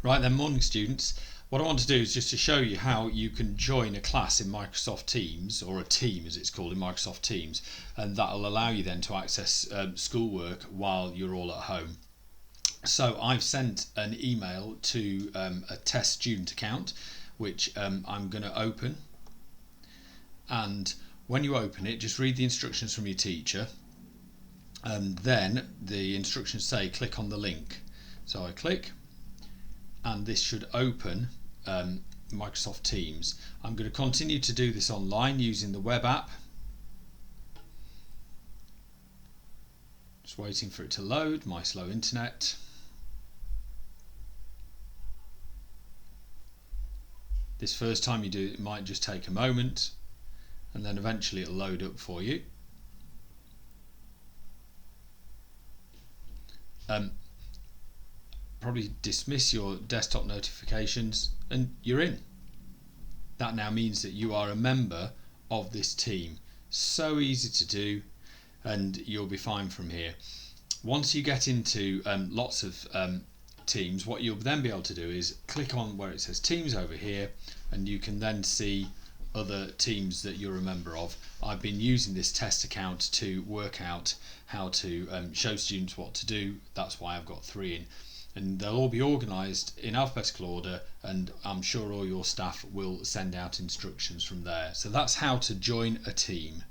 Right then, morning students. What I want to do is just to show you how you can join a class in Microsoft Teams, or a team as it's called in Microsoft Teams, and that'll allow you then to access schoolwork while you're all at home. So I've sent an email to a test student account, which I'm going to open, and when you open it, just read the instructions from your teacher, and then the instructions say click on the link. So I click, and this should open Microsoft Teams. I'm going to continue to do this online using the web app. Just waiting for it to load, my slow internet. This first time you do it, it might just take a moment, and then eventually it'll load up for you. Probably dismiss your desktop notifications and you're in. That now means that you are a member of this team. So easy to do, and you'll be fine from here. Once you get into lots of teams, what you'll then be able to do is click on where it says Teams over here, and you can then see other teams that you're a member of. I've been using this test account to work out how to show students what to do. That's why I've got 3 in. And they'll all be organised in alphabetical order, and I'm sure all your staff will send out instructions from there. So that's how to join a team.